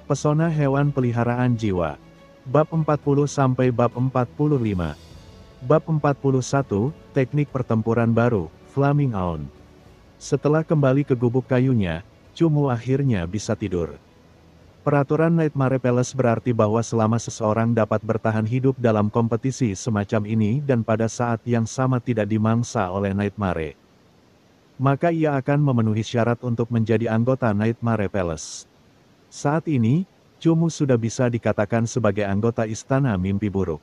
Pesona hewan peliharaan jiwa. Bab 40 sampai bab 45. Bab 41, teknik pertempuran baru, Flaming Aun. Setelah kembali ke gubuk kayunya, Cumu akhirnya bisa tidur. Peraturan Nightmare Palace berarti bahwa selama seseorang dapat bertahan hidup dalam kompetisi semacam ini dan pada saat yang sama tidak dimangsa oleh Nightmare, maka ia akan memenuhi syarat untuk menjadi anggota Nightmare Palace. Saat ini, Cumu sudah bisa dikatakan sebagai anggota Istana Mimpi Buruk.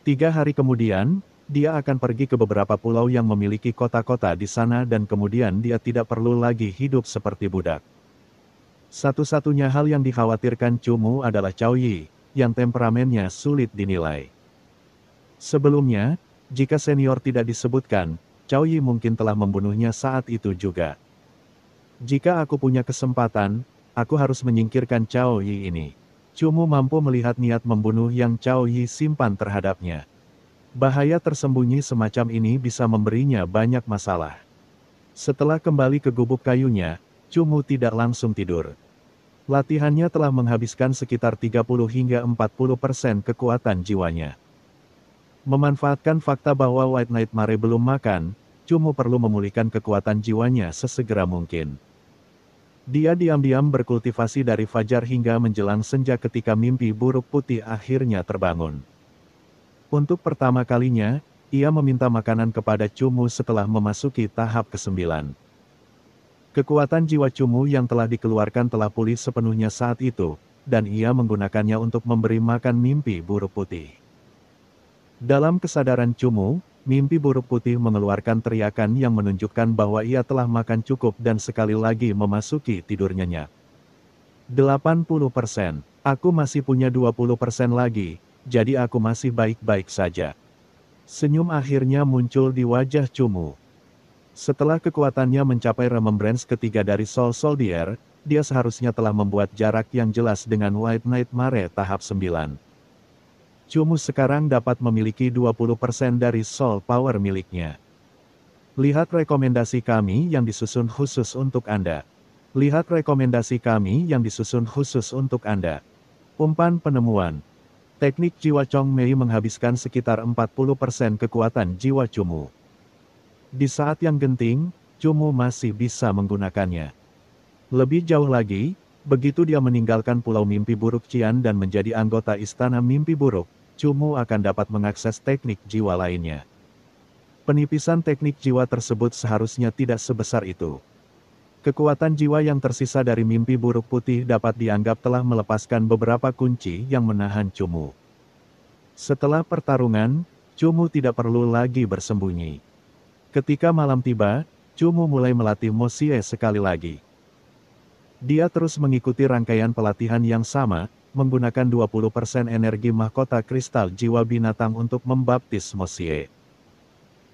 3 hari kemudian, dia akan pergi ke beberapa pulau yang memiliki kota-kota di sana dan kemudian dia tidak perlu lagi hidup seperti budak. Satu-satunya hal yang dikhawatirkan Cumu adalah Cao Yi, yang temperamennya sulit dinilai. Sebelumnya, jika senior tidak disebutkan, Cao Yi mungkin telah membunuhnya saat itu juga. Jika aku punya kesempatan, aku harus menyingkirkan Cao Yi ini. Cumu mampu melihat niat membunuh yang Cao Yi simpan terhadapnya. Bahaya tersembunyi semacam ini bisa memberinya banyak masalah. Setelah kembali ke gubuk kayunya, Cumu tidak langsung tidur. Latihannya telah menghabiskan sekitar 30 hingga 40% kekuatan jiwanya. Memanfaatkan fakta bahwa White Nightmare belum makan, Cumu perlu memulihkan kekuatan jiwanya sesegera mungkin. Dia diam-diam berkultivasi dari fajar hingga menjelang senja ketika mimpi buruk putih akhirnya terbangun. Untuk pertama kalinya, ia meminta makanan kepada Cumu setelah memasuki tahap ke-9. Kekuatan jiwa Cumu yang telah dikeluarkan telah pulih sepenuhnya saat itu, dan ia menggunakannya untuk memberi makan mimpi buruk putih. Dalam kesadaran Cumu, mimpi buruk putih mengeluarkan teriakan yang menunjukkan bahwa ia telah makan cukup dan sekali lagi memasuki tidur nyenyak. 80%. Aku masih punya 20% lagi, jadi aku masih baik-baik saja. Senyum akhirnya muncul di wajah Cumu. Setelah kekuatannya mencapai Remembrance ketiga dari Soul Soldier, dia seharusnya telah membuat jarak yang jelas dengan White Nightmare tahap 9. Cumu sekarang dapat memiliki 20% dari Soul Power miliknya. Lihat rekomendasi kami yang disusun khusus untuk Anda. Lihat rekomendasi kami yang disusun khusus untuk Anda. Umpan penemuan. Teknik jiwa Chong Mei menghabiskan sekitar 40% kekuatan jiwa Cumu. Di saat yang genting, Cumu masih bisa menggunakannya. Lebih jauh lagi, begitu dia meninggalkan Pulau Mimpi Buruk Qian dan menjadi anggota Istana Mimpi Buruk, Cumu akan dapat mengakses teknik jiwa lainnya. Penipisan teknik jiwa tersebut seharusnya tidak sebesar itu. Kekuatan jiwa yang tersisa dari Mimpi Buruk Putih dapat dianggap telah melepaskan beberapa kunci yang menahan Cumu. Setelah pertarungan, Cumu tidak perlu lagi bersembunyi. Ketika malam tiba, Cumu mulai melatih Mo Xie sekali lagi. Dia terus mengikuti rangkaian pelatihan yang sama, menggunakan 20% energi mahkota kristal jiwa binatang untuk membaptis Mo Xie.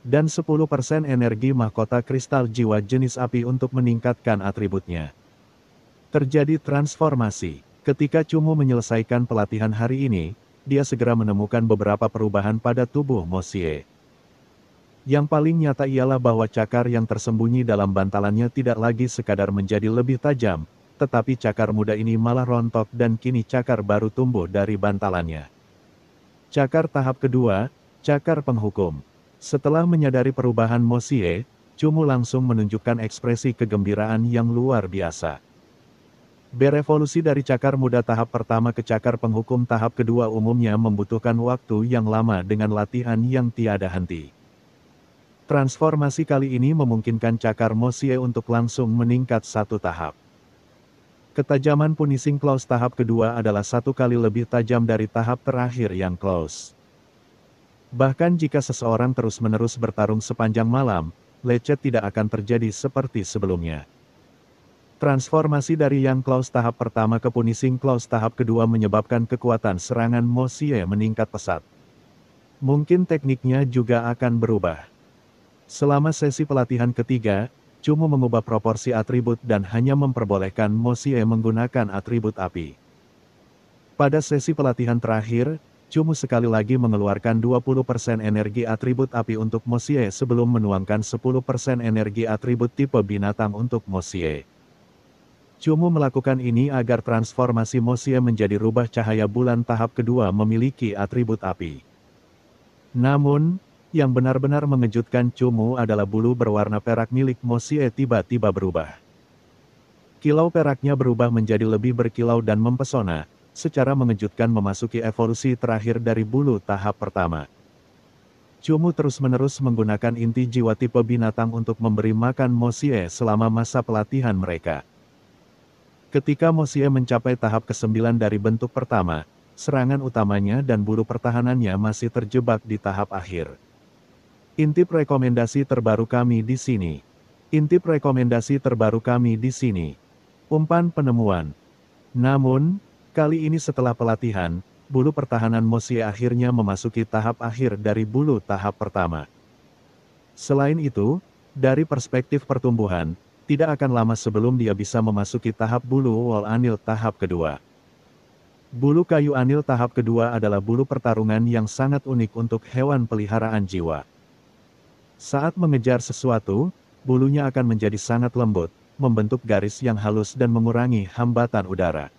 Dan 10% energi mahkota kristal jiwa jenis api untuk meningkatkan atributnya. Terjadi transformasi. Ketika Cumu menyelesaikan pelatihan hari ini, dia segera menemukan beberapa perubahan pada tubuh Mo Xie. Yang paling nyata ialah bahwa cakar yang tersembunyi dalam bantalannya tidak lagi sekadar menjadi lebih tajam, tetapi cakar muda ini malah rontok dan kini cakar baru tumbuh dari bantalannya. Cakar tahap kedua, cakar penghukum. Setelah menyadari perubahan Mo Xie, Cumu langsung menunjukkan ekspresi kegembiraan yang luar biasa. Berevolusi dari cakar muda tahap pertama ke cakar penghukum tahap kedua umumnya membutuhkan waktu yang lama dengan latihan yang tiada henti. Transformasi kali ini memungkinkan cakar Mo Xie untuk langsung meningkat satu tahap. Ketajaman Punishing Claws tahap kedua adalah 1 kali lebih tajam dari tahap terakhir yang close. Bahkan jika seseorang terus-menerus bertarung sepanjang malam, lecet tidak akan terjadi seperti sebelumnya. Transformasi dari yang Claws tahap pertama ke Punishing Claws tahap kedua menyebabkan kekuatan serangan Mo Xie meningkat pesat. Mungkin tekniknya juga akan berubah. Selama sesi pelatihan ketiga, Cumu mengubah proporsi atribut dan hanya memperbolehkan Mo Xie menggunakan atribut api. Pada sesi pelatihan terakhir, Cumu sekali lagi mengeluarkan 20% energi atribut api untuk Mo Xie sebelum menuangkan 10% energi atribut tipe binatang untuk Mo Xie. Cumu melakukan ini agar transformasi Mosie menjadi rubah cahaya bulan tahap kedua memiliki atribut api. Namun, yang benar-benar mengejutkan Cumu adalah bulu berwarna perak milik Mosie tiba-tiba berubah. Kilau peraknya berubah menjadi lebih berkilau dan mempesona, secara mengejutkan memasuki evolusi terakhir dari bulu tahap pertama. Cumu terus-menerus menggunakan inti jiwa tipe binatang untuk memberi makan Mosie selama masa pelatihan mereka. Ketika Mosie mencapai tahap ke-9 dari bentuk pertama, serangan utamanya dan bulu pertahanannya masih terjebak di tahap akhir. Intip rekomendasi terbaru kami di sini. Intip rekomendasi terbaru kami di sini. Umpan penemuan. Namun, kali ini setelah pelatihan, bulu pertahanan Mosie akhirnya memasuki tahap akhir dari bulu tahap pertama. Selain itu, dari perspektif pertumbuhan, tidak akan lama sebelum dia bisa memasuki tahap bulu wol anil tahap kedua. Bulu kayu anil tahap kedua adalah bulu pertarungan yang sangat unik untuk hewan peliharaan jiwa. Saat mengejar sesuatu, bulunya akan menjadi sangat lembut, membentuk garis yang halus dan mengurangi hambatan udara.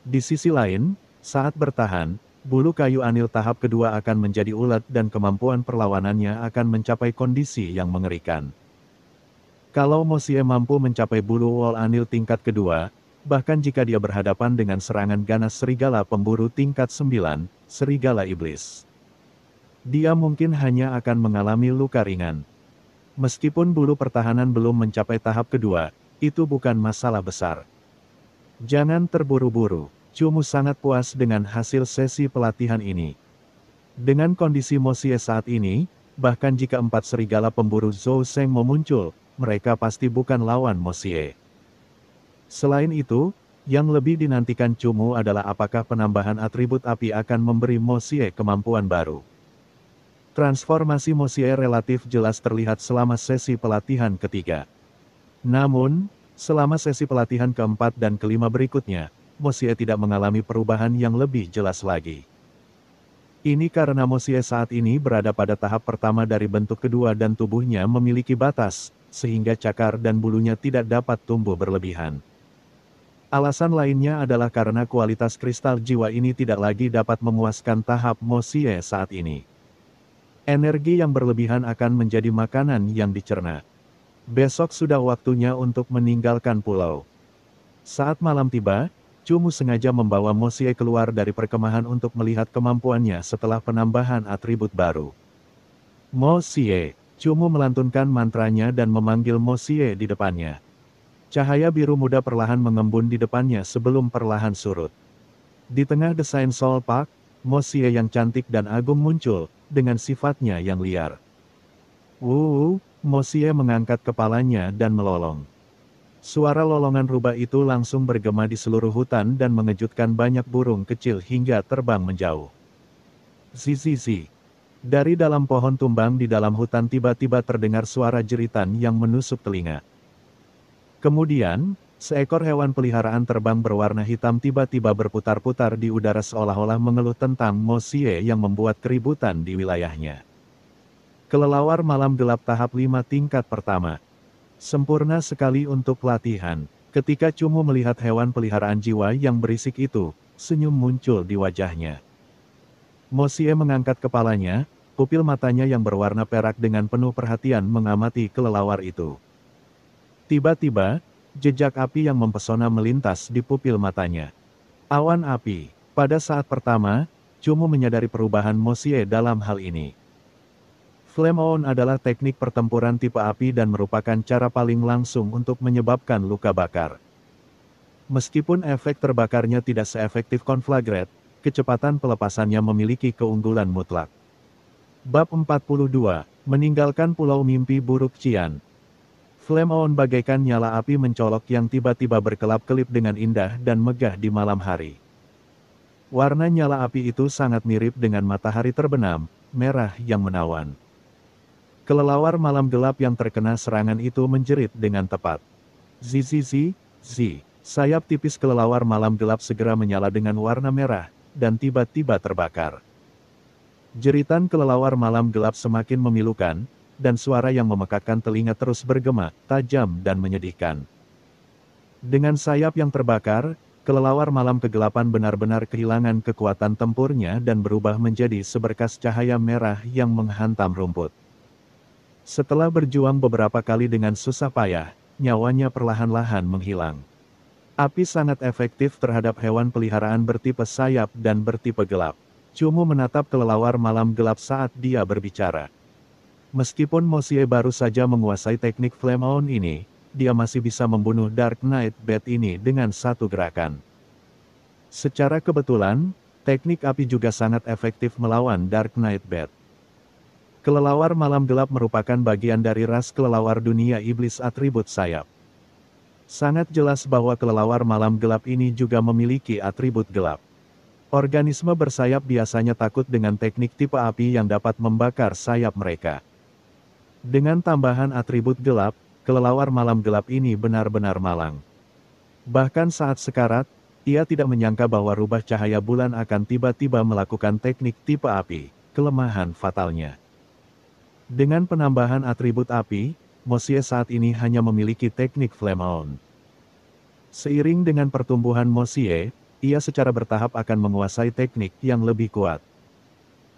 Di sisi lain, saat bertahan, bulu kayu anil tahap kedua akan menjadi ulet dan kemampuan perlawanannya akan mencapai kondisi yang mengerikan. Kalau Mosie mampu mencapai bulu wol anil tingkat kedua, bahkan jika dia berhadapan dengan serangan ganas serigala pemburu tingkat 9, serigala iblis, dia mungkin hanya akan mengalami luka ringan. Meskipun bulu pertahanan belum mencapai tahap kedua, itu bukan masalah besar. Jangan terburu-buru, Cumu sangat puas dengan hasil sesi pelatihan ini. Dengan kondisi Mosie saat ini, bahkan jika 4 serigala pemburu Zhou Sheng mau muncul, mereka pasti bukan lawan Mosie. Selain itu, yang lebih dinantikan Cumu adalah apakah penambahan atribut api akan memberi Mosie kemampuan baru. Transformasi Mosie relatif jelas terlihat selama sesi pelatihan ketiga. Namun, selama sesi pelatihan keempat dan kelima berikutnya, Mosie tidak mengalami perubahan yang lebih jelas lagi. Ini karena Mosie saat ini berada pada tahap pertama dari bentuk kedua dan tubuhnya memiliki batas, sehingga cakar dan bulunya tidak dapat tumbuh berlebihan. Alasan lainnya adalah karena kualitas kristal jiwa ini tidak lagi dapat memuaskan tahap Mosie saat ini. Energi yang berlebihan akan menjadi makanan yang dicerna. Besok sudah waktunya untuk meninggalkan pulau. Saat malam tiba, Cumu sengaja membawa Mosie keluar dari perkemahan untuk melihat kemampuannya setelah penambahan atribut baru. Mosie, Cumu melantunkan mantranya dan memanggil Mosie di depannya. Cahaya biru muda perlahan mengembun di depannya sebelum perlahan surut. Di tengah desain Soul Park, Mosie yang cantik dan agung muncul, dengan sifatnya yang liar. Mosie mengangkat kepalanya dan melolong. Suara lolongan rubah itu langsung bergema di seluruh hutan dan mengejutkan banyak burung kecil hingga terbang menjauh. Zizizi. Dari dalam pohon tumbang di dalam hutan tiba-tiba terdengar suara jeritan yang menusuk telinga. Kemudian, seekor hewan peliharaan terbang berwarna hitam tiba-tiba berputar-putar di udara seolah-olah mengeluh tentang Mosie yang membuat keributan di wilayahnya. Kelelawar malam gelap tahap 5 tingkat pertama. Sempurna sekali untuk latihan. Ketika Cumu melihat hewan peliharaan jiwa yang berisik itu, senyum muncul di wajahnya. Mosie mengangkat kepalanya, pupil matanya yang berwarna perak dengan penuh perhatian mengamati kelelawar itu. Tiba-tiba, jejak api yang mempesona melintas di pupil matanya. Awan api. Pada saat pertama, Cumu menyadari perubahan Mosie dalam hal ini. Flame On adalah teknik pertempuran tipe api dan merupakan cara paling langsung untuk menyebabkan luka bakar. Meskipun efek terbakarnya tidak seefektif konflagret, kecepatan pelepasannya memiliki keunggulan mutlak. Bab 42, Meninggalkan Pulau Mimpi Buruk Cian. Flame On bagaikan nyala api mencolok yang tiba-tiba berkelap-kelip dengan indah dan megah di malam hari. Warna nyala api itu sangat mirip dengan matahari terbenam, merah yang menawan. Kelelawar malam gelap yang terkena serangan itu menjerit dengan tepat. Zizizi, sayap tipis kelelawar malam gelap segera menyala dengan warna merah, dan tiba-tiba terbakar. Jeritan kelelawar malam gelap semakin memilukan, dan suara yang memekakkan telinga terus bergema, tajam dan menyedihkan. Dengan sayap yang terbakar, kelelawar malam kegelapan benar-benar kehilangan kekuatan tempurnya dan berubah menjadi seberkas cahaya merah yang menghantam rumput. Setelah berjuang beberapa kali dengan susah payah, nyawanya perlahan-lahan menghilang. Api sangat efektif terhadap hewan peliharaan bertipe sayap dan bertipe gelap. Cumu menatap kelelawar malam gelap saat dia berbicara. Meskipun Mosie baru saja menguasai teknik Flame On ini, dia masih bisa membunuh Dark Knight Bat ini dengan satu gerakan. Secara kebetulan, teknik api juga sangat efektif melawan Dark Knight Bat. Kelelawar malam gelap merupakan bagian dari ras kelelawar dunia iblis atribut sayap. Sangat jelas bahwa kelelawar malam gelap ini juga memiliki atribut gelap. Organisme bersayap biasanya takut dengan teknik tipe api yang dapat membakar sayap mereka. Dengan tambahan atribut gelap, kelelawar malam gelap ini benar-benar malang. Bahkan saat sekarat, ia tidak menyangka bahwa rubah cahaya bulan akan tiba-tiba melakukan teknik tipe api, kelemahan fatalnya. Dengan penambahan atribut api, Mosie saat ini hanya memiliki teknik Flame On. Seiring dengan pertumbuhan Mosie, ia secara bertahap akan menguasai teknik yang lebih kuat.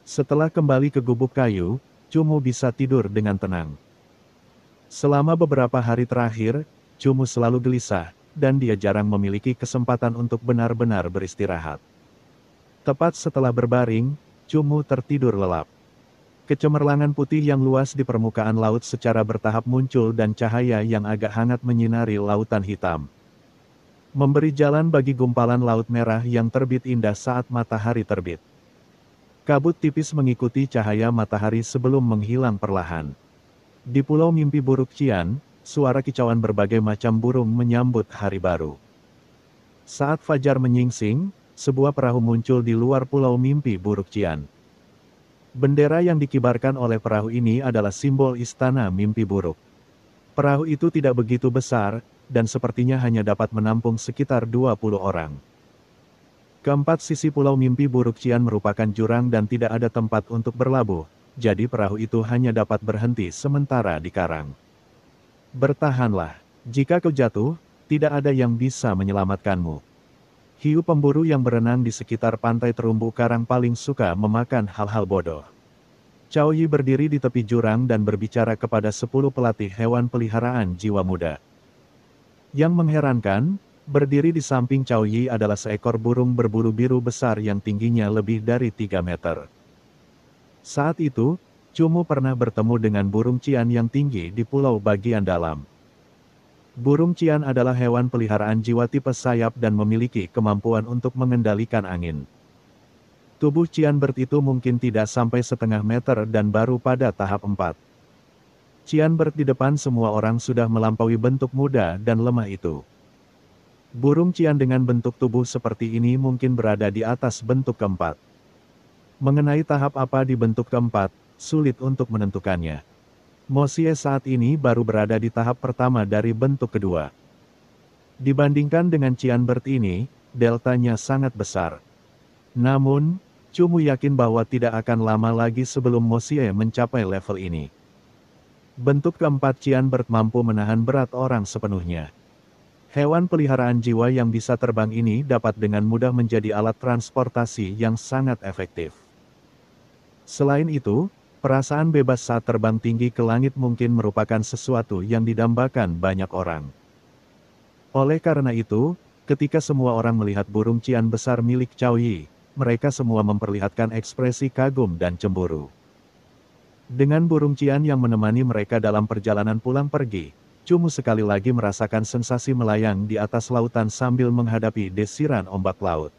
Setelah kembali ke gubuk kayu, Cumu bisa tidur dengan tenang. Selama beberapa hari terakhir, Cumu selalu gelisah, dan dia jarang memiliki kesempatan untuk benar-benar beristirahat. Tepat setelah berbaring, Cumu tertidur lelap. Kecemerlangan putih yang luas di permukaan laut secara bertahap muncul dan cahaya yang agak hangat menyinari lautan hitam. Memberi jalan bagi gumpalan laut merah yang terbit indah saat matahari terbit. Kabut tipis mengikuti cahaya matahari sebelum menghilang perlahan. Di Pulau Mimpi Buruk Cian, suara kicauan berbagai macam burung menyambut hari baru. Saat fajar menyingsing, sebuah perahu muncul di luar Pulau Mimpi Buruk Cian. Bendera yang dikibarkan oleh perahu ini adalah simbol istana mimpi buruk. Perahu itu tidak begitu besar, dan sepertinya hanya dapat menampung sekitar 20 orang. Keempat sisi Pulau Mimpi Buruk Cian merupakan jurang dan tidak ada tempat untuk berlabuh, jadi perahu itu hanya dapat berhenti sementara di karang. Bertahanlah, jika kau jatuh, tidak ada yang bisa menyelamatkanmu. Hiu pemburu yang berenang di sekitar pantai terumbu karang paling suka memakan hal-hal bodoh. Cao Yi berdiri di tepi jurang dan berbicara kepada 10 pelatih hewan peliharaan jiwa muda. Yang mengherankan, berdiri di samping Cao Yi adalah seekor burung berbulu biru besar yang tingginya lebih dari 3 meter. Saat itu, Cumu pernah bertemu dengan burung cian yang tinggi di pulau bagian dalam. Burung cian adalah hewan peliharaan jiwa tipe sayap dan memiliki kemampuan untuk mengendalikan angin. Tubuh cian bird itu mungkin tidak sampai setengah meter dan baru pada tahap 4. Cian bird di depan semua orang sudah melampaui bentuk muda dan lemah itu. Burung cian dengan bentuk tubuh seperti ini mungkin berada di atas bentuk keempat. Mengenai tahap apa di bentuk keempat, sulit untuk menentukannya. Mosie saat ini baru berada di tahap pertama dari bentuk kedua. Dibandingkan dengan cian bird ini, deltanya sangat besar. Namun, Cumu yakin bahwa tidak akan lama lagi sebelum Mosie mencapai level ini. Bentuk keempat cian bird mampu menahan berat orang sepenuhnya. Hewan peliharaan jiwa yang bisa terbang ini dapat dengan mudah menjadi alat transportasi yang sangat efektif. Selain itu, perasaan bebas saat terbang tinggi ke langit mungkin merupakan sesuatu yang didambakan banyak orang. Oleh karena itu, ketika semua orang melihat burung cian besar milik Cao Yi, mereka semua memperlihatkan ekspresi kagum dan cemburu. Dengan burung cian yang menemani mereka dalam perjalanan pulang pergi, Cumu sekali lagi merasakan sensasi melayang di atas lautan sambil menghadapi desiran ombak laut.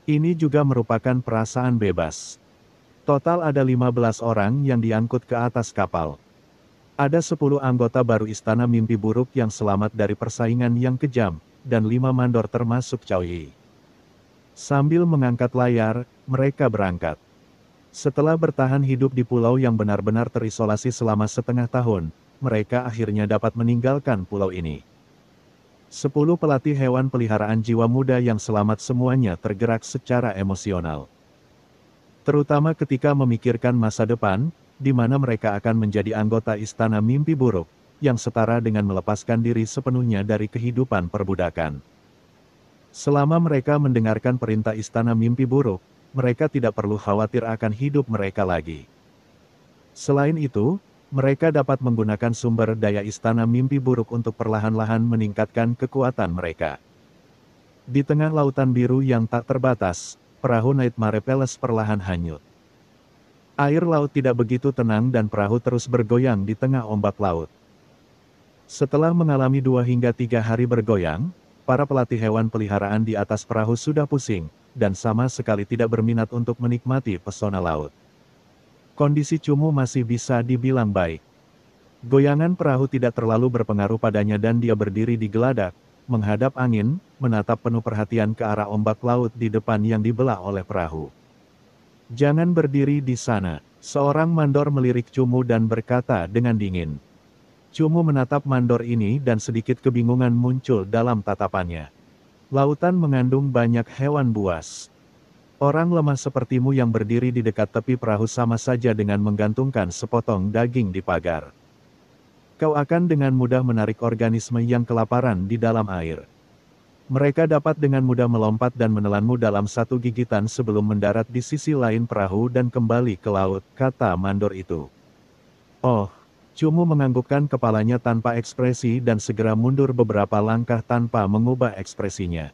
Ini juga merupakan perasaan bebas. Total ada 15 orang yang diangkut ke atas kapal. Ada 10 anggota baru Istana Mimpi Buruk yang selamat dari persaingan yang kejam, dan 5 mandor termasuk Cao Yi. Sambil mengangkat layar, mereka berangkat. Setelah bertahan hidup di pulau yang benar-benar terisolasi selama setengah tahun, mereka akhirnya dapat meninggalkan pulau ini. 10 pelatih hewan peliharaan jiwa muda yang selamat semuanya tergerak secara emosional. Terutama ketika memikirkan masa depan, di mana mereka akan menjadi anggota Istana Mimpi Buruk. yang setara dengan melepaskan diri sepenuhnya dari kehidupan perbudakan. Selama mereka mendengarkan perintah istana mimpi buruk, mereka tidak perlu khawatir akan hidup mereka lagi. Selain itu, mereka dapat menggunakan sumber daya istana mimpi buruk untuk perlahan-lahan meningkatkan kekuatan mereka. Di tengah lautan biru yang tak terbatas, perahu Nightmare Palace perlahan hanyut. Air laut tidak begitu tenang dan perahu terus bergoyang di tengah ombak laut. Setelah mengalami 2 hingga 3 hari bergoyang, para pelatih hewan peliharaan di atas perahu sudah pusing, dan sama sekali tidak berminat untuk menikmati pesona laut. Kondisi Cumu masih bisa dibilang baik. Goyangan perahu tidak terlalu berpengaruh padanya dan dia berdiri di geladak, menghadap angin, menatap penuh perhatian ke arah ombak laut di depan yang dibelah oleh perahu. "Jangan berdiri di sana," seorang mandor melirik Cumu dan berkata dengan dingin. Cumu menatap mandor ini dan sedikit kebingungan muncul dalam tatapannya. Lautan mengandung banyak hewan buas. Orang lemah sepertimu yang berdiri di dekat tepi perahu sama saja dengan menggantungkan sepotong daging di pagar. Kau akan dengan mudah menarik organisme yang kelaparan di dalam air. Mereka dapat dengan mudah melompat dan menelanmu dalam satu gigitan sebelum mendarat di sisi lain perahu dan kembali ke laut, kata mandor itu. Oh, Cumu menganggukkan kepalanya tanpa ekspresi dan segera mundur beberapa langkah tanpa mengubah ekspresinya.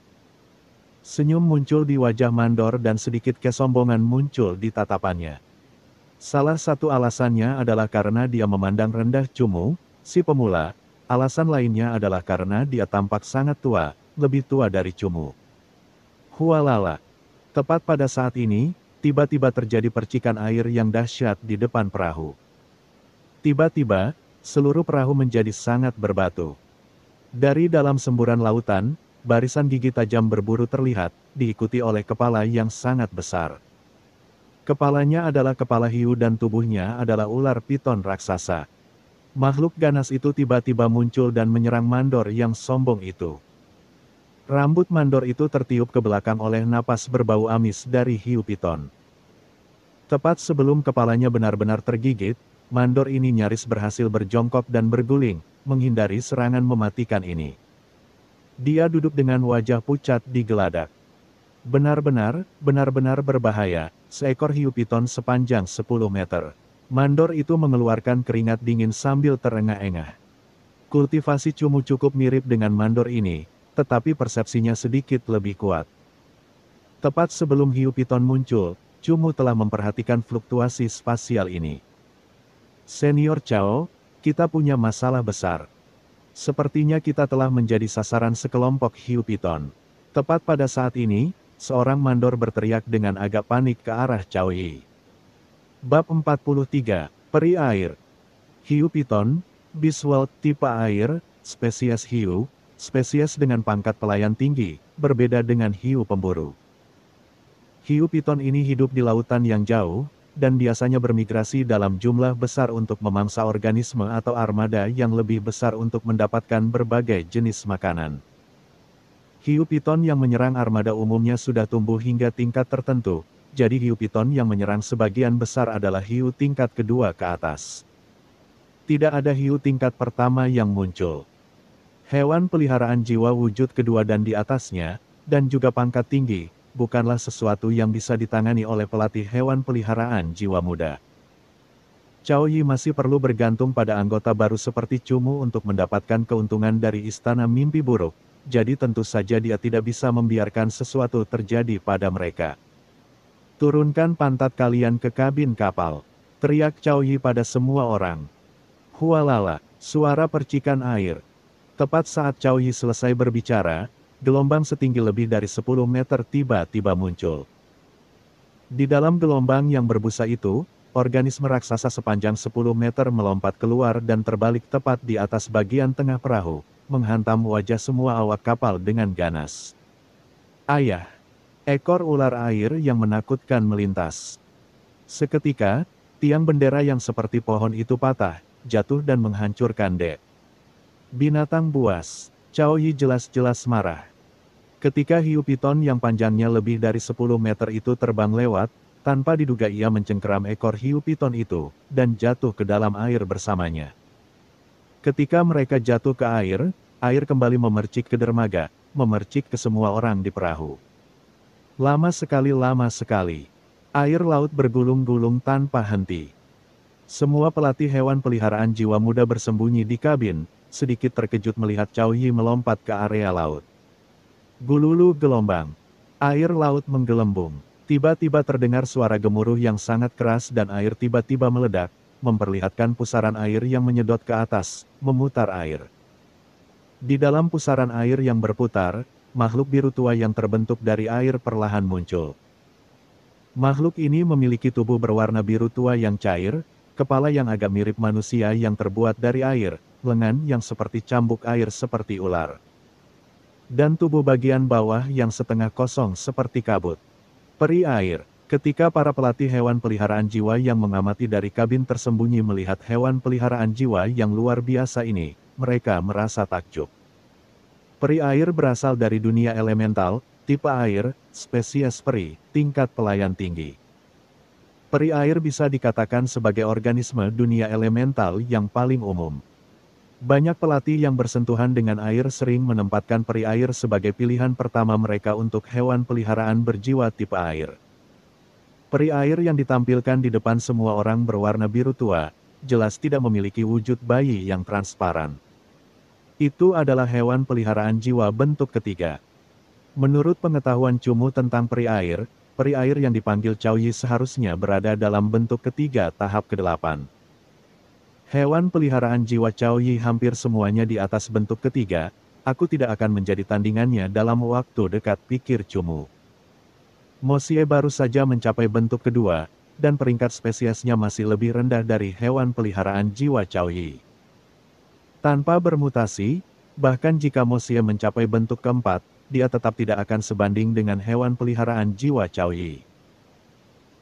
Senyum muncul di wajah mandor dan sedikit kesombongan muncul di tatapannya. Salah satu alasannya adalah karena dia memandang rendah Cumu, si pemula. Alasan lainnya adalah karena dia tampak sangat tua, lebih tua dari Cumu. Hualala. Tepat pada saat ini, tiba-tiba terjadi percikan air yang dahsyat di depan perahu. Tiba-tiba, seluruh perahu menjadi sangat berbatu. Dari dalam semburan lautan, barisan gigi tajam berburu terlihat, diikuti oleh kepala yang sangat besar. Kepalanya adalah kepala hiu dan tubuhnya adalah ular piton raksasa. Makhluk ganas itu tiba-tiba muncul dan menyerang mandor yang sombong itu. Rambut mandor itu tertiup ke belakang oleh napas berbau amis dari hiu piton. Tepat sebelum kepalanya benar-benar tergigit, mandor ini nyaris berhasil berjongkok dan berguling, menghindari serangan mematikan ini. Dia duduk dengan wajah pucat di geladak. Benar-benar berbahaya, seekor hiu piton sepanjang 10 meter. Mandor itu mengeluarkan keringat dingin sambil terengah-engah. Kultivasi Cumu cukup mirip dengan mandor ini, tetapi persepsinya sedikit lebih kuat. Tepat sebelum hiu piton muncul, Cumu telah memperhatikan fluktuasi spasial ini. Senior Cao, kita punya masalah besar. Sepertinya kita telah menjadi sasaran sekelompok hiu piton. Tepat pada saat ini, seorang mandor berteriak dengan agak panik ke arah Cao Yi. Bab 43, Peri Air. Hiu piton, Beastwald tipe air, spesies hiu, spesies dengan pangkat pelayan tinggi, berbeda dengan hiu pemburu. Hiu piton ini hidup di lautan yang jauh, dan biasanya bermigrasi dalam jumlah besar untuk memangsa organisme atau armada yang lebih besar untuk mendapatkan berbagai jenis makanan. Hiu piton yang menyerang armada umumnya sudah tumbuh hingga tingkat tertentu, jadi hiu piton yang menyerang sebagian besar adalah hiu tingkat kedua ke atas. Tidak ada hiu tingkat pertama yang muncul. Hewan peliharaan jiwa wujud kedua dan di atasnya, dan juga pangkat tinggi, bukanlah sesuatu yang bisa ditangani oleh pelatih hewan peliharaan jiwa muda. Cao Yi masih perlu bergantung pada anggota baru seperti Cumu untuk mendapatkan keuntungan dari istana mimpi buruk, jadi tentu saja dia tidak bisa membiarkan sesuatu terjadi pada mereka. Turunkan pantat kalian ke kabin kapal, teriak Cao Yi pada semua orang. Hualala, suara percikan air. Tepat saat Cao Yi selesai berbicara, gelombang setinggi lebih dari 10 meter tiba-tiba muncul. Di dalam gelombang yang berbusa itu, organisme raksasa sepanjang 10 meter melompat keluar dan terbalik tepat di atas bagian tengah perahu, menghantam wajah semua awak kapal dengan ganas. Ayah! Ekor ular air yang menakutkan melintas. Seketika, tiang bendera yang seperti pohon itu patah, jatuh dan menghancurkan dek. Binatang buas! Cao Yi jelas-jelas marah. Ketika hiu piton yang panjangnya lebih dari 10 meter itu terbang lewat, tanpa diduga ia mencengkeram ekor hiu piton itu, dan jatuh ke dalam air bersamanya. Ketika mereka jatuh ke air, air kembali memercik ke dermaga, memercik ke semua orang di perahu. Lama sekali. Air laut bergulung-gulung tanpa henti. Semua pelatih hewan peliharaan jiwa muda bersembunyi di kabin, sedikit terkejut melihat Cao Yi melompat ke area laut. Gululu gelombang. Air laut menggelembung. Tiba-tiba terdengar suara gemuruh yang sangat keras dan air tiba-tiba meledak, memperlihatkan pusaran air yang menyedot ke atas, memutar air. Di dalam pusaran air yang berputar, makhluk biru tua yang terbentuk dari air perlahan muncul. Makhluk ini memiliki tubuh berwarna biru tua yang cair, kepala yang agak mirip manusia yang terbuat dari air, lengan yang seperti cambuk air seperti ular, dan tubuh bagian bawah yang setengah kosong seperti kabut. Peri air. Ketika para pelatih hewan peliharaan jiwa yang mengamati dari kabin tersembunyi melihat hewan peliharaan jiwa yang luar biasa ini, mereka merasa takjub. Peri air berasal dari dunia elemental, tipe air, spesies peri, tingkat pelayan tinggi. Peri air bisa dikatakan sebagai organisme dunia elemental yang paling umum. Banyak pelatih yang bersentuhan dengan air sering menempatkan peri air sebagai pilihan pertama mereka untuk hewan peliharaan berjiwa tipe air. Peri air yang ditampilkan di depan semua orang berwarna biru tua, jelas tidak memiliki wujud bayi yang transparan. Itu adalah hewan peliharaan jiwa bentuk ketiga. Menurut pengetahuan Cumu tentang peri air yang dipanggil Cao Yi seharusnya berada dalam bentuk ketiga tahap ke-8. Hewan peliharaan jiwa Cao Yi hampir semuanya di atas bentuk ketiga, aku tidak akan menjadi tandingannya dalam waktu dekat, pikir Cumu. Mo Xie baru saja mencapai bentuk kedua, dan peringkat spesiesnya masih lebih rendah dari hewan peliharaan jiwa Cao Yi. Tanpa bermutasi, bahkan jika Mo Xie mencapai bentuk keempat, dia tetap tidak akan sebanding dengan hewan peliharaan jiwa Cao Yi.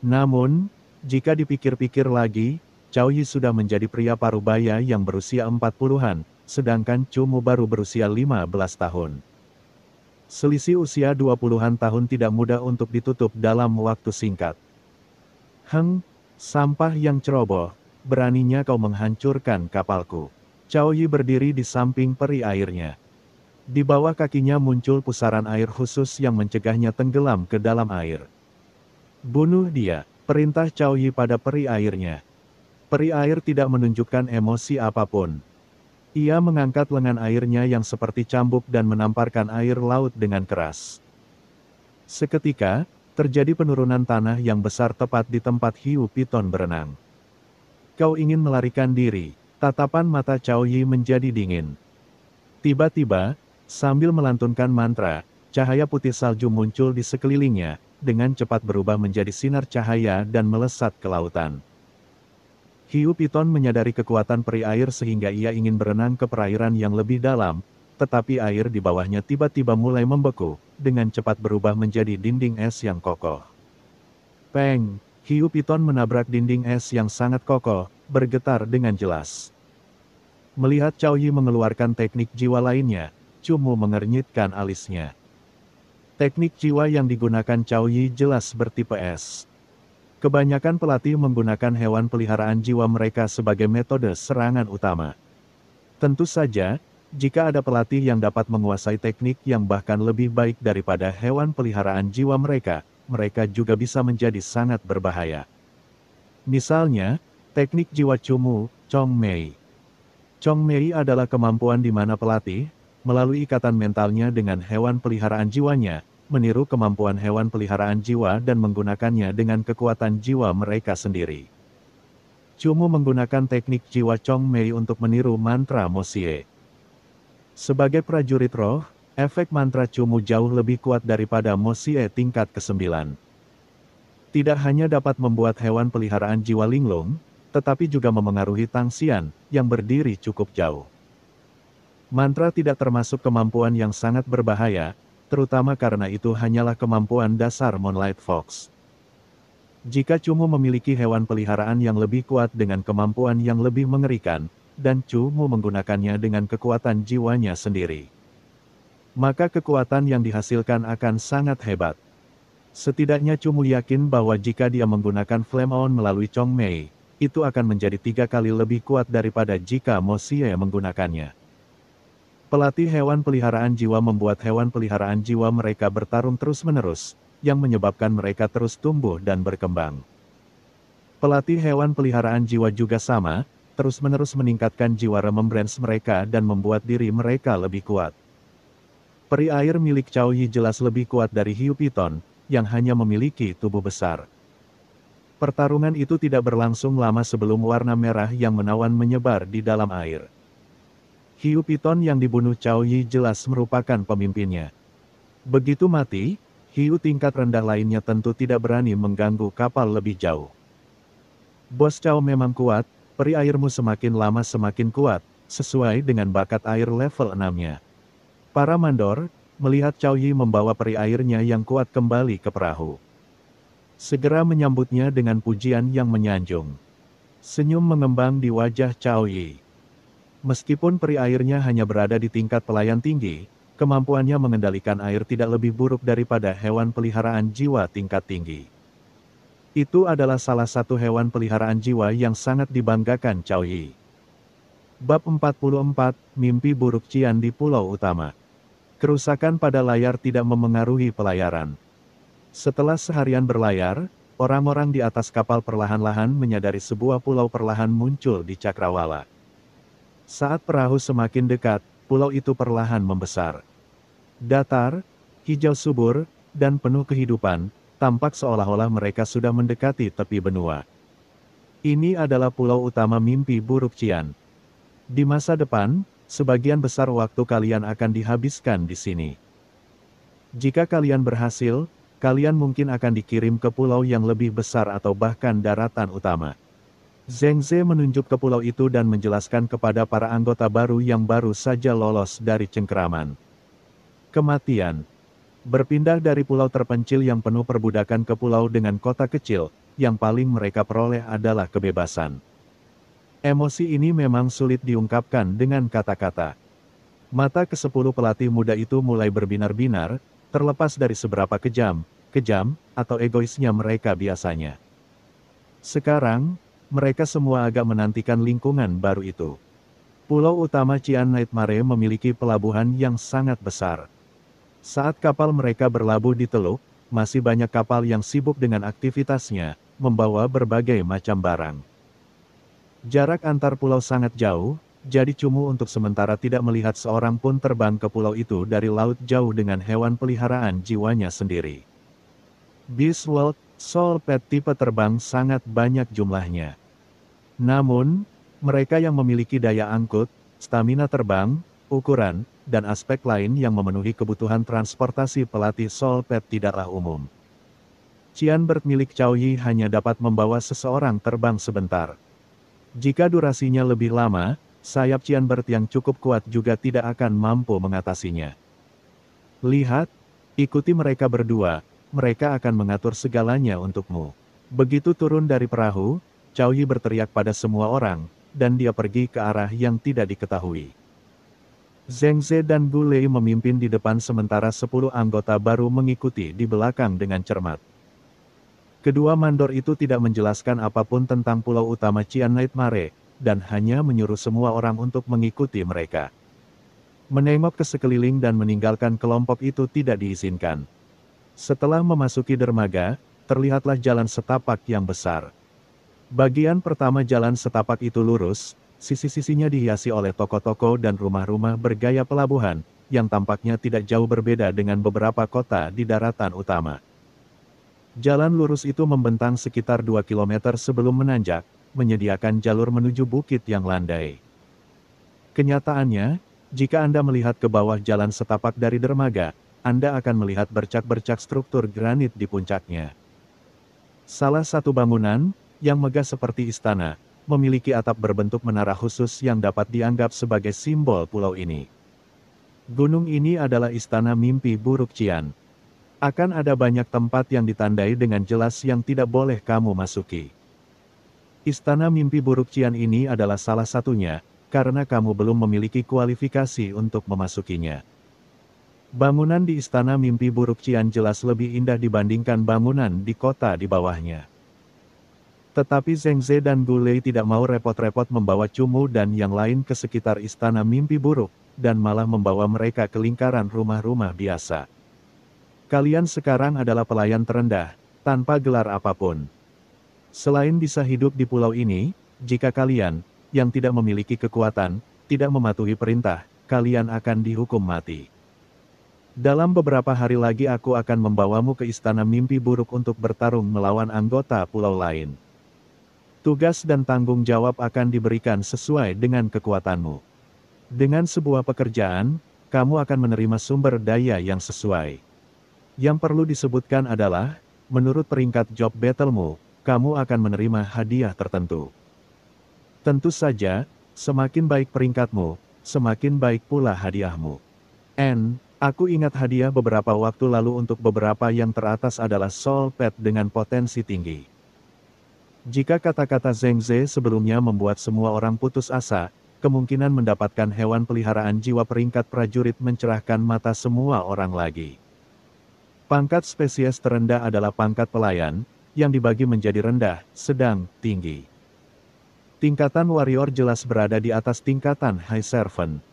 Namun, jika dipikir-pikir lagi, Cao Yi sudah menjadi pria parubaya yang berusia 40-an, sedangkan Cumu baru berusia 15 tahun. Selisih usia 20-an tahun tidak mudah untuk ditutup dalam waktu singkat. Sampah yang ceroboh, beraninya kau menghancurkan kapalku. Cao Yi berdiri di samping peri airnya. Di bawah kakinya muncul pusaran air khusus yang mencegahnya tenggelam ke dalam air. Bunuh dia, perintah Cao Yi pada peri airnya. Peri air tidak menunjukkan emosi apapun. Ia mengangkat lengan airnya yang seperti cambuk dan menamparkan air laut dengan keras. Seketika, terjadi penurunan tanah yang besar tepat di tempat hiu piton berenang. Kau ingin melarikan diri, tatapan mata Cao Yi menjadi dingin. Tiba-tiba, sambil melantunkan mantra, cahaya putih salju muncul di sekelilingnya, dengan cepat berubah menjadi sinar cahaya dan melesat ke lautan. Hiu piton menyadari kekuatan peri air sehingga ia ingin berenang ke perairan yang lebih dalam, tetapi air di bawahnya tiba-tiba mulai membeku, dengan cepat berubah menjadi dinding es yang kokoh. Peng! Hiu piton menabrak dinding es yang sangat kokoh, bergetar dengan jelas. Melihat Cao Yi mengeluarkan teknik jiwa lainnya, Cumu mengernyitkan alisnya. Teknik jiwa yang digunakan Cao Yi jelas bertipe S. Kebanyakan pelatih menggunakan hewan peliharaan jiwa mereka sebagai metode serangan utama. Tentu saja, jika ada pelatih yang dapat menguasai teknik yang bahkan lebih baik daripada hewan peliharaan jiwa mereka, mereka juga bisa menjadi sangat berbahaya. Misalnya, teknik jiwa Cumu, Chong Mei. Chong Mei adalah kemampuan di mana pelatih, melalui ikatan mentalnya dengan hewan peliharaan jiwanya, meniru kemampuan hewan peliharaan jiwa dan menggunakannya dengan kekuatan jiwa mereka sendiri. Cumu menggunakan teknik jiwa Chong Mei untuk meniru mantra Mo Xie. Sebagai prajurit roh, efek mantra Cumu jauh lebih kuat daripada Mo Xie tingkat ke-9. Tidak hanya dapat membuat hewan peliharaan jiwa linglung, tetapi juga memengaruhi Tang Xian, yang berdiri cukup jauh. Mantra tidak termasuk kemampuan yang sangat berbahaya, terutama karena itu hanyalah kemampuan dasar Moonlight Fox. Jika Cumu memiliki hewan peliharaan yang lebih kuat dengan kemampuan yang lebih mengerikan, dan Cumu menggunakannya dengan kekuatan jiwanya sendiri, maka kekuatan yang dihasilkan akan sangat hebat. Setidaknya Cumu yakin bahwa jika dia menggunakan Flame On melalui Chong Mei, itu akan menjadi 3 kali lebih kuat daripada jika Mo Xie menggunakannya. Pelatih hewan peliharaan jiwa membuat hewan peliharaan jiwa mereka bertarung terus-menerus, yang menyebabkan mereka terus tumbuh dan berkembang. Pelatih hewan peliharaan jiwa juga sama, terus-menerus meningkatkan jiwa remembrance mereka dan membuat diri mereka lebih kuat. Peri air milik Cao Yi jelas lebih kuat dari hiu piton, yang hanya memiliki tubuh besar. Pertarungan itu tidak berlangsung lama sebelum warna merah yang menawan menyebar di dalam air. Hiu piton yang dibunuh Cao Yi jelas merupakan pemimpinnya. Begitu mati, hiu tingkat rendah lainnya tentu tidak berani mengganggu kapal lebih jauh. Bos Cao memang kuat, peri airmu semakin lama semakin kuat, sesuai dengan bakat air level 6-nya. Para mandor, melihat Cao Yi membawa peri airnya yang kuat kembali ke perahu. Segera menyambutnya dengan pujian yang menyanjung. Senyum mengembang di wajah Cao Yi. Meskipun peri airnya hanya berada di tingkat pelayan tinggi, kemampuannya mengendalikan air tidak lebih buruk daripada hewan peliharaan jiwa tingkat tinggi. Itu adalah salah satu hewan peliharaan jiwa yang sangat dibanggakan Cao Yi. Bab 44, Mimpi Buruk Qian di Pulau Utama. Kerusakan pada layar tidak memengaruhi pelayaran. Setelah seharian berlayar, orang-orang di atas kapal perlahan-lahan menyadari sebuah pulau perlahan muncul di cakrawala. Saat perahu semakin dekat, pulau itu perlahan membesar. Datar, hijau subur, dan penuh kehidupan, tampak seolah-olah mereka sudah mendekati tepi benua. Ini adalah pulau utama mimpi buruk Qian. Di masa depan, sebagian besar waktu kalian akan dihabiskan di sini. Jika kalian berhasil, kalian mungkin akan dikirim ke pulau yang lebih besar atau bahkan daratan utama. Zheng Ze menunjuk ke pulau itu dan menjelaskan kepada para anggota baru yang baru saja lolos dari cengkeraman. Kematian. Berpindah dari pulau terpencil yang penuh perbudakan ke pulau dengan kota kecil, yang paling mereka peroleh adalah kebebasan. Emosi ini memang sulit diungkapkan dengan kata-kata. Mata ke-10 pelatih muda itu mulai berbinar-binar, terlepas dari seberapa kejam, atau egoisnya mereka biasanya. Sekarang, mereka semua agak menantikan lingkungan baru itu. Pulau utama Qian Nightmare memiliki pelabuhan yang sangat besar. Saat kapal mereka berlabuh di teluk, masih banyak kapal yang sibuk dengan aktivitasnya, membawa berbagai macam barang. Jarak antar pulau sangat jauh, jadi Cumu untuk sementara tidak melihat seorang pun terbang ke pulau itu dari laut jauh dengan hewan peliharaan jiwanya sendiri. Beast World, Soul Pet tipe terbang sangat banyak jumlahnya. Namun, mereka yang memiliki daya angkut, stamina terbang, ukuran, dan aspek lain yang memenuhi kebutuhan transportasi pelatih Soul Pet tidaklah umum. Qian Bird milik Cao Yi hanya dapat membawa seseorang terbang sebentar. Jika durasinya lebih lama, sayap Qian Bird yang cukup kuat juga tidak akan mampu mengatasinya. Lihat, ikuti mereka berdua, mereka akan mengatur segalanya untukmu. Begitu turun dari perahu, Cao Yi berteriak pada semua orang, dan dia pergi ke arah yang tidak diketahui. Zheng Ze dan Gu Lei memimpin di depan sementara 10 anggota baru mengikuti di belakang dengan cermat. Kedua mandor itu tidak menjelaskan apapun tentang pulau utama Qian Nightmare, dan hanya menyuruh semua orang untuk mengikuti mereka. Menengok ke sekeliling dan meninggalkan kelompok itu tidak diizinkan. Setelah memasuki dermaga, terlihatlah jalan setapak yang besar. Bagian pertama jalan setapak itu lurus, sisi-sisinya dihiasi oleh toko-toko dan rumah-rumah bergaya pelabuhan, yang tampaknya tidak jauh berbeda dengan beberapa kota di daratan utama. Jalan lurus itu membentang sekitar 2 km sebelum menanjak, menyediakan jalur menuju bukit yang landai. Kenyataannya, jika Anda melihat ke bawah jalan setapak dari dermaga, Anda akan melihat bercak-bercak struktur granit di puncaknya. Salah satu bangunan, yang megah seperti istana, memiliki atap berbentuk menara khusus yang dapat dianggap sebagai simbol pulau ini. Gunung ini adalah istana mimpi buruk Qian. Akan ada banyak tempat yang ditandai dengan jelas yang tidak boleh kamu masuki. Istana mimpi buruk Qian ini adalah salah satunya, karena kamu belum memiliki kualifikasi untuk memasukinya. Bangunan di istana mimpi buruk Qian jelas lebih indah dibandingkan bangunan di kota di bawahnya. Tetapi Zheng Ze dan Gu Lei tidak mau repot-repot membawa Cumu dan yang lain ke sekitar istana mimpi buruk, dan malah membawa mereka ke lingkaran rumah-rumah biasa. Kalian sekarang adalah pelayan terendah, tanpa gelar apapun. Selain bisa hidup di pulau ini, jika kalian, yang tidak memiliki kekuatan, tidak mematuhi perintah, kalian akan dihukum mati. Dalam beberapa hari lagi aku akan membawamu ke istana mimpi buruk untuk bertarung melawan anggota pulau lain. Tugas dan tanggung jawab akan diberikan sesuai dengan kekuatanmu. Dengan sebuah pekerjaan, kamu akan menerima sumber daya yang sesuai. Yang perlu disebutkan adalah, menurut peringkat job battle-mu, kamu akan menerima hadiah tertentu. Tentu saja, semakin baik peringkatmu, semakin baik pula hadiahmu. Aku ingat hadiah beberapa waktu lalu untuk beberapa yang teratas adalah soul pet dengan potensi tinggi. Jika kata-kata Zheng Ze sebelumnya membuat semua orang putus asa, kemungkinan mendapatkan hewan peliharaan jiwa peringkat prajurit mencerahkan mata semua orang lagi. Pangkat spesies terendah adalah pangkat pelayan, yang dibagi menjadi rendah, sedang, tinggi. Tingkatan warrior jelas berada di atas tingkatan high servant.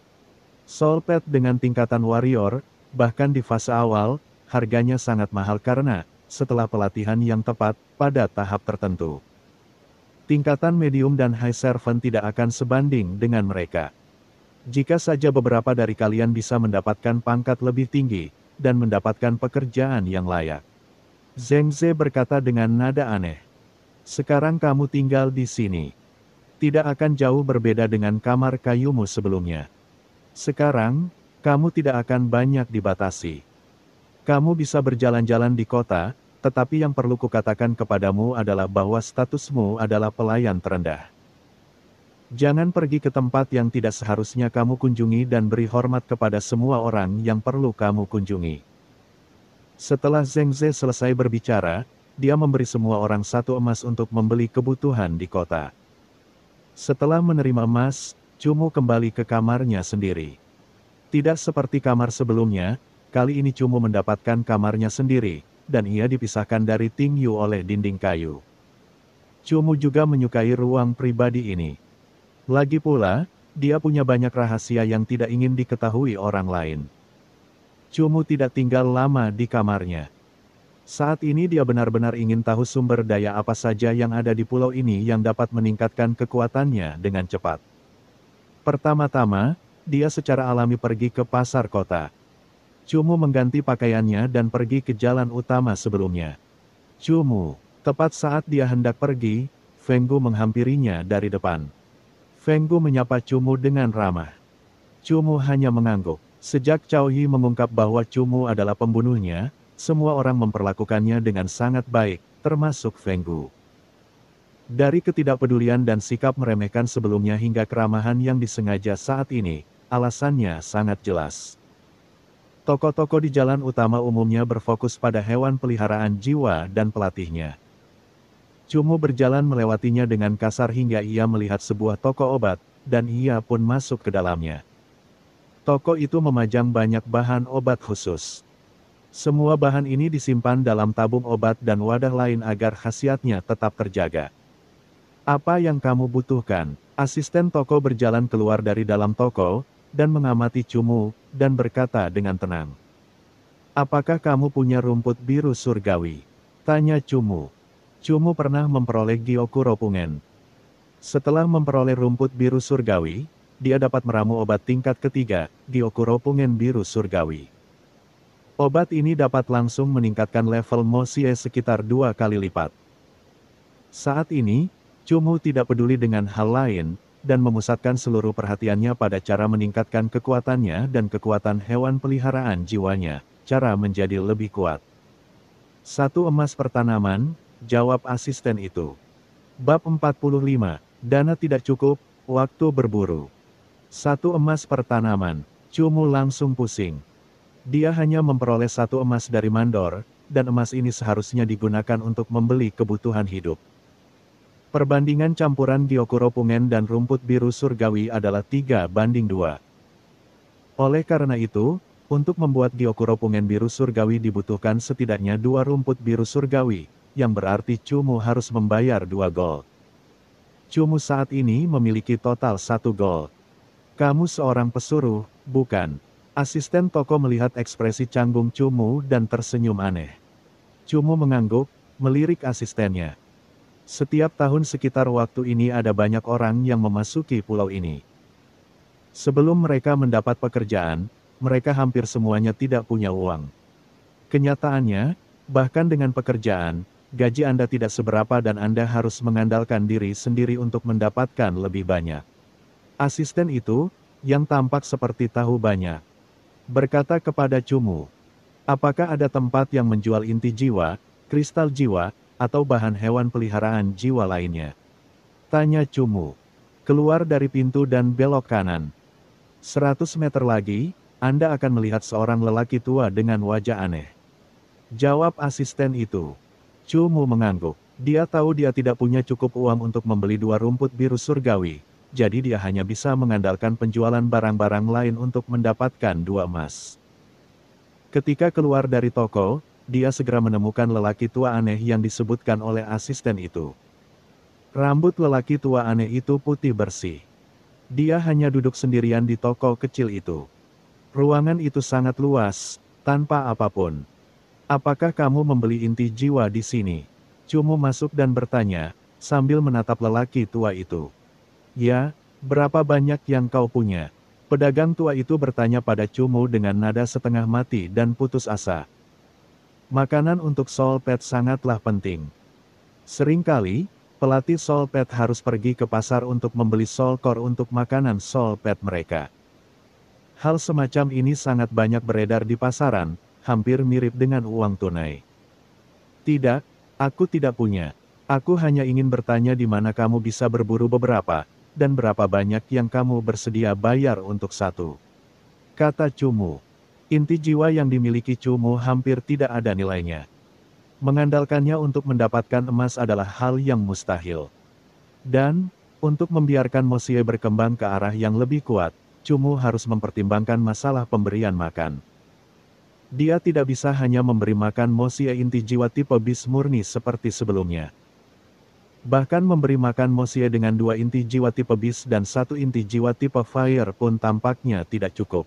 Soul pet dengan tingkatan warrior, bahkan di fase awal, harganya sangat mahal karena, setelah pelatihan yang tepat, pada tahap tertentu. Tingkatan medium dan high servant tidak akan sebanding dengan mereka. Jika saja beberapa dari kalian bisa mendapatkan pangkat lebih tinggi, dan mendapatkan pekerjaan yang layak. Zheng Ze berkata dengan nada aneh. Sekarang kamu tinggal di sini. Tidak akan jauh berbeda dengan kamar kayumu sebelumnya. Sekarang, kamu tidak akan banyak dibatasi. Kamu bisa berjalan-jalan di kota, tetapi yang perlu kukatakan kepadamu adalah bahwa statusmu adalah pelayan terendah. Jangan pergi ke tempat yang tidak seharusnya kamu kunjungi dan beri hormat kepada semua orang yang perlu kamu kunjungi. Setelah Zheng Ze selesai berbicara, dia memberi semua orang 1 emas untuk membeli kebutuhan di kota. Setelah menerima emas, Cumu kembali ke kamarnya sendiri. Tidak seperti kamar sebelumnya, kali ini Cumu mendapatkan kamarnya sendiri, dan ia dipisahkan dari Ting Yu oleh dinding kayu. Cumu juga menyukai ruang pribadi ini. Lagi pula, dia punya banyak rahasia yang tidak ingin diketahui orang lain. Cumu tidak tinggal lama di kamarnya. Saat ini dia benar-benar ingin tahu sumber daya apa saja yang ada di pulau ini yang dapat meningkatkan kekuatannya dengan cepat. Pertama-tama, dia secara alami pergi ke pasar kota. Cumu mengganti pakaiannya dan pergi ke jalan utama sebelumnya. Cumu, tepat saat dia hendak pergi, Feng Gu menghampirinya dari depan. Feng Gu menyapa Cumu dengan ramah. Cumu hanya mengangguk. Sejak Cao Yi mengungkap bahwa Cumu adalah pembunuhnya, semua orang memperlakukannya dengan sangat baik, termasuk Feng Gu. Dari ketidakpedulian dan sikap meremehkan sebelumnya hingga keramahan yang disengaja saat ini, alasannya sangat jelas. Toko-toko di jalan utama umumnya berfokus pada hewan peliharaan jiwa dan pelatihnya. Cumu berjalan melewatinya dengan kasar hingga ia melihat sebuah toko obat, dan ia pun masuk ke dalamnya. Toko itu memajang banyak bahan obat khusus. Semua bahan ini disimpan dalam tabung obat dan wadah lain agar khasiatnya tetap terjaga. Apa yang kamu butuhkan? Asisten toko berjalan keluar dari dalam toko, dan mengamati Cumu, dan berkata dengan tenang. Apakah kamu punya rumput biru surgawi? Tanya Cumu. Cumu pernah memperoleh Gyokuro Pungen. Setelah memperoleh rumput biru surgawi, dia dapat meramu obat tingkat ketiga, Gyokuro Pungen biru surgawi. Obat ini dapat langsung meningkatkan level Mo Xie sekitar 2 kali lipat. Saat ini, Cumu tidak peduli dengan hal lain, dan memusatkan seluruh perhatiannya pada cara meningkatkan kekuatannya dan kekuatan hewan peliharaan jiwanya, cara menjadi lebih kuat. 1 emas per tanaman, jawab asisten itu. Bab 45, dana tidak cukup, waktu berburu. 1 emas per tanaman, Cumu langsung pusing. Dia hanya memperoleh 1 emas dari mandor, dan emas ini seharusnya digunakan untuk membeli kebutuhan hidup. Perbandingan campuran Gyokuro Pungen dan rumput biru surgawi adalah 3:2. Oleh karena itu, untuk membuat Gyokuro Pungen biru surgawi dibutuhkan setidaknya 2 rumput biru surgawi, yang berarti Cumu harus membayar 2 gold. Cumu saat ini memiliki total 1 gold. Kamu seorang pesuruh, bukan? Asisten toko melihat ekspresi canggung Cumu dan tersenyum aneh. Cumu mengangguk, melirik asistennya. Setiap tahun sekitar waktu ini ada banyak orang yang memasuki pulau ini. Sebelum mereka mendapat pekerjaan, mereka hampir semuanya tidak punya uang. Kenyataannya, bahkan dengan pekerjaan, gaji Anda tidak seberapa dan Anda harus mengandalkan diri sendiri untuk mendapatkan lebih banyak. Asisten itu, yang tampak seperti tahu banyak, berkata kepada Cumu, apakah ada tempat yang menjual inti jiwa, kristal jiwa, atau bahan hewan peliharaan jiwa lainnya? Tanya Cumu. Keluar dari pintu dan belok kanan. 100 meter lagi, Anda akan melihat seorang lelaki tua dengan wajah aneh. Jawab asisten itu. Cumu mengangguk. Dia tahu dia tidak punya cukup uang untuk membeli 2 rumput biru surgawi. Jadi dia hanya bisa mengandalkan penjualan barang-barang lain untuk mendapatkan 2 emas. Ketika keluar dari toko, dia segera menemukan lelaki tua aneh yang disebutkan oleh asisten itu. Rambut lelaki tua aneh itu putih bersih. Dia hanya duduk sendirian di toko kecil itu. Ruangan itu sangat luas, tanpa apapun. Apakah kamu membeli inti jiwa di sini? Cumu masuk dan bertanya, sambil menatap lelaki tua itu. Ya, berapa banyak yang kau punya? Pedagang tua itu bertanya pada Cumu dengan nada setengah mati dan putus asa. Makanan untuk Soul Pet sangatlah penting. Seringkali, pelatih Soul Pet harus pergi ke pasar untuk membeli Soul Core untuk makanan Soul Pet mereka. Hal semacam ini sangat banyak beredar di pasaran, hampir mirip dengan uang tunai. Tidak, aku tidak punya. Aku hanya ingin bertanya di mana kamu bisa berburu beberapa, dan berapa banyak yang kamu bersedia bayar untuk 1. Kata Cumu. Inti jiwa yang dimiliki Cumu hampir tidak ada nilainya. Mengandalkannya untuk mendapatkan emas adalah hal yang mustahil. Dan, untuk membiarkan Mosie berkembang ke arah yang lebih kuat, Cumu harus mempertimbangkan masalah pemberian makan. Dia tidak bisa hanya memberi makan Mosie inti jiwa tipe bis murni seperti sebelumnya. Bahkan memberi makan Mosie dengan 2 inti jiwa tipe bis dan 1 inti jiwa tipe fire pun tampaknya tidak cukup.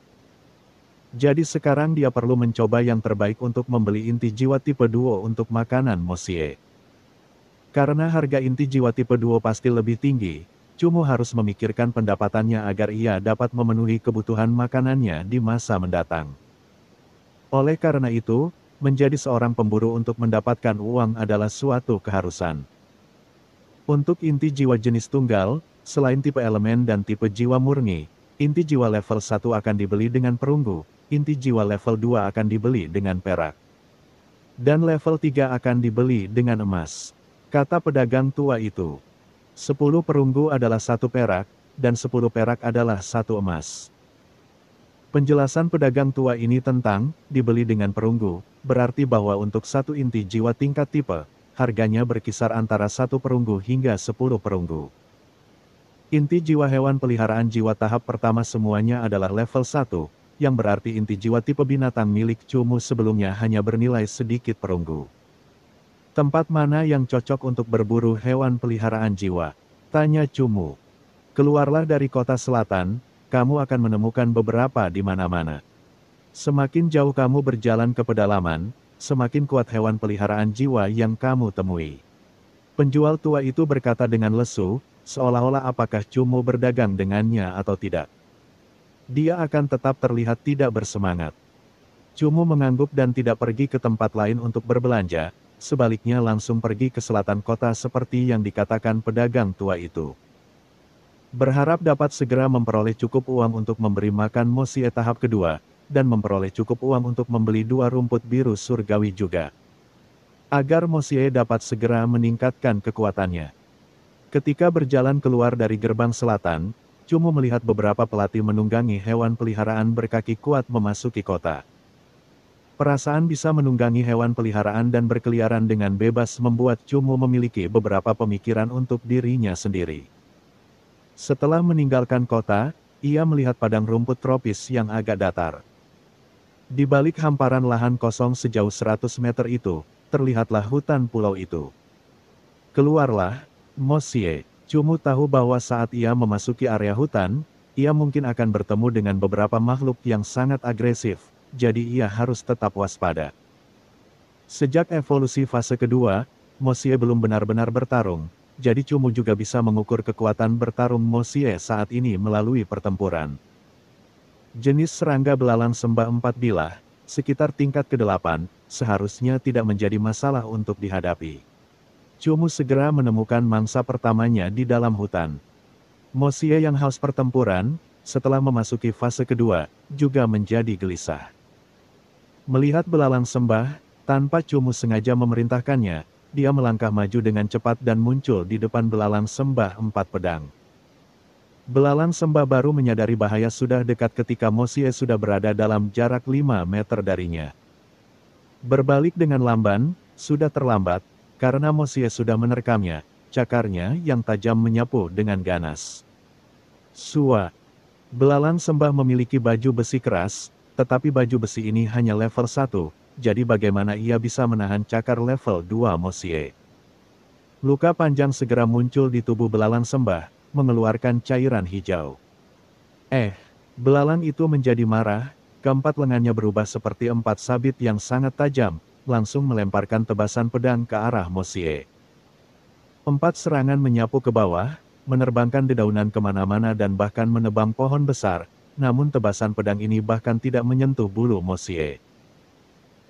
Jadi sekarang dia perlu mencoba yang terbaik untuk membeli inti jiwa tipe duo untuk makanan Mosie. Karena harga inti jiwa tipe duo pasti lebih tinggi, Cumu harus memikirkan pendapatannya agar ia dapat memenuhi kebutuhan makanannya di masa mendatang. Oleh karena itu, menjadi seorang pemburu untuk mendapatkan uang adalah suatu keharusan. Untuk inti jiwa jenis tunggal, selain tipe elemen dan tipe jiwa murni, inti jiwa level 1 akan dibeli dengan perunggu, inti jiwa level 2 akan dibeli dengan perak. Dan level 3 akan dibeli dengan emas. Kata pedagang tua itu. 10 perunggu adalah 1 perak, dan 10 perak adalah 1 emas. Penjelasan pedagang tua ini tentang dibeli dengan perunggu, berarti bahwa untuk 1 inti jiwa tingkat tipe, harganya berkisar antara 1 perunggu hingga 10 perunggu. Inti jiwa hewan peliharaan jiwa tahap pertama semuanya adalah level 1, yang berarti inti jiwa tipe binatang milik Cumu sebelumnya hanya bernilai sedikit perunggu. Tempat mana yang cocok untuk berburu hewan peliharaan jiwa? Tanya Cumu. Keluarlah dari kota selatan, kamu akan menemukan beberapa di mana-mana. Semakin jauh kamu berjalan ke pedalaman, semakin kuat hewan peliharaan jiwa yang kamu temui. Penjual tua itu berkata dengan lesu, seolah-olah apakah Cumu berdagang dengannya atau tidak. Dia akan tetap terlihat tidak bersemangat. Cumu mengangguk dan tidak pergi ke tempat lain untuk berbelanja, sebaliknya langsung pergi ke selatan kota seperti yang dikatakan pedagang tua itu. Berharap dapat segera memperoleh cukup uang untuk memberi makan Mosie tahap kedua, dan memperoleh cukup uang untuk membeli 2 rumput biru surgawi juga. Agar Mosie dapat segera meningkatkan kekuatannya. Ketika berjalan keluar dari gerbang selatan, Cumu melihat beberapa pelatih menunggangi hewan peliharaan berkaki kuat memasuki kota. Perasaan bisa menunggangi hewan peliharaan dan berkeliaran dengan bebas membuat Cumu memiliki beberapa pemikiran untuk dirinya sendiri. Setelah meninggalkan kota, ia melihat padang rumput tropis yang agak datar. Di balik hamparan lahan kosong sejauh 100 meter itu, terlihatlah hutan pulau itu. Keluarlah, Mosie. Cumu tahu bahwa saat ia memasuki area hutan, ia mungkin akan bertemu dengan beberapa makhluk yang sangat agresif, jadi ia harus tetap waspada. Sejak evolusi fase kedua, Mosie belum benar-benar bertarung, jadi Cumu juga bisa mengukur kekuatan bertarung Mosie saat ini melalui pertempuran. Jenis serangga belalang sembah 4 bilah, sekitar tingkat ke-8, seharusnya tidak menjadi masalah untuk dihadapi. Cumu segera menemukan mangsa pertamanya di dalam hutan. Mosie yang haus pertempuran, setelah memasuki fase kedua, juga menjadi gelisah. Melihat belalang sembah, tanpa Cumu sengaja memerintahkannya, dia melangkah maju dengan cepat dan muncul di depan belalang sembah 4 pedang. Belalang sembah baru menyadari bahaya sudah dekat ketika Mosie sudah berada dalam jarak 5 meter darinya. Berbalik dengan lamban, sudah terlambat, karena Mosie sudah menerkamnya, cakarnya yang tajam menyapu dengan ganas. Sua. Belalang sembah memiliki baju besi keras, tetapi baju besi ini hanya level 1, jadi bagaimana ia bisa menahan cakar level 2 Mosie? Luka panjang segera muncul di tubuh belalang sembah, mengeluarkan cairan hijau. Belalang itu menjadi marah, keempat lengannya berubah seperti 4 sabit yang sangat tajam, langsung melemparkan tebasan pedang ke arah Mosie. 4 serangan menyapu ke bawah, menerbangkan dedaunan kemana-mana dan bahkan menebang pohon besar, namun tebasan pedang ini bahkan tidak menyentuh bulu Mosie.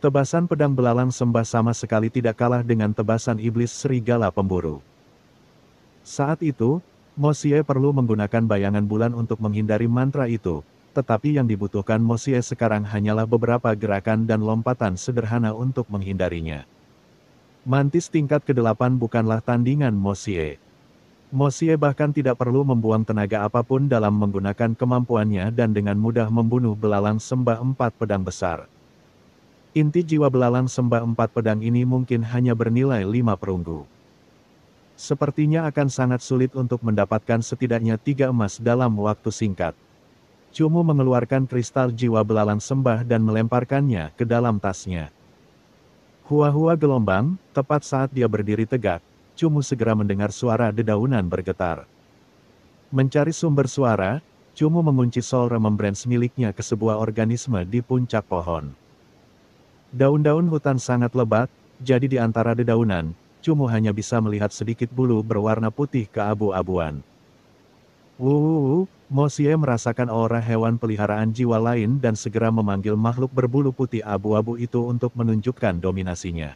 Tebasan pedang belalang sembah sama sekali tidak kalah dengan tebasan iblis serigala pemburu. Saat itu, Mosie perlu menggunakan bayangan bulan untuk menghindari mantra itu, tetapi yang dibutuhkan Mosie sekarang hanyalah beberapa gerakan dan lompatan sederhana untuk menghindarinya. Mantis tingkat ke-8 bukanlah tandingan Mosie. Mosie bahkan tidak perlu membuang tenaga apapun dalam menggunakan kemampuannya dan dengan mudah membunuh belalang sembah 4 pedang besar. Inti jiwa belalang sembah 4 pedang ini mungkin hanya bernilai 5 perunggu. Sepertinya akan sangat sulit untuk mendapatkan setidaknya 3 emas dalam waktu singkat. Cumu mengeluarkan kristal jiwa belalang sembah dan melemparkannya ke dalam tasnya. Hua-hua gelombang, tepat saat dia berdiri tegak, Cumu segera mendengar suara dedaunan bergetar. Mencari sumber suara, Cumu mengunci Soul Remembrance miliknya ke sebuah organisme di puncak pohon. Daun-daun hutan sangat lebat, jadi di antara dedaunan, Cumu hanya bisa melihat sedikit bulu berwarna putih keabu-abuan. Mosie merasakan aura hewan peliharaan jiwa lain dan segera memanggil makhluk berbulu putih abu-abu itu untuk menunjukkan dominasinya.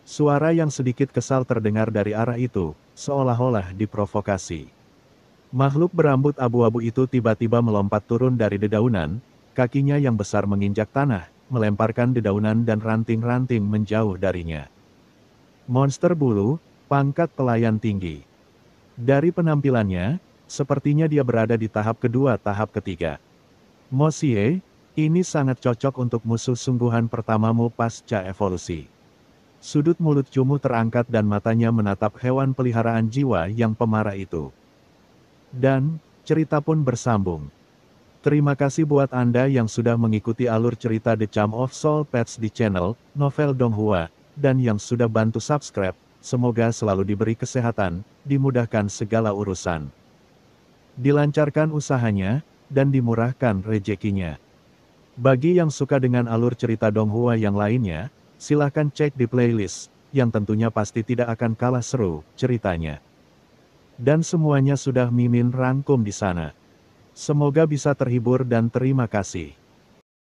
Suara yang sedikit kesal terdengar dari arah itu, seolah-olah diprovokasi. Makhluk berambut abu-abu itu tiba-tiba melompat turun dari dedaunan, kakinya yang besar menginjak tanah, melemparkan dedaunan dan ranting-ranting menjauh darinya. Monster bulu, pangkat pelayan tinggi. Dari penampilannya, sepertinya dia berada di tahap kedua tahap ketiga. Mosie, ini sangat cocok untuk musuh sungguhan pertamamu pasca evolusi. Sudut mulut Cumu terangkat dan matanya menatap hewan peliharaan jiwa yang pemarah itu. Dan, cerita pun bersambung. Terima kasih buat Anda yang sudah mengikuti alur cerita The Charm of Soul Pets di channel Novel Donghua, dan yang sudah bantu subscribe. Semoga selalu diberi kesehatan, dimudahkan segala urusan, dilancarkan usahanya, dan dimurahkan rezekinya. Bagi yang suka dengan alur cerita Donghua yang lainnya, silahkan cek di playlist, yang tentunya pasti tidak akan kalah seru ceritanya. Dan semuanya sudah Mimin rangkum di sana. Semoga bisa terhibur dan terima kasih.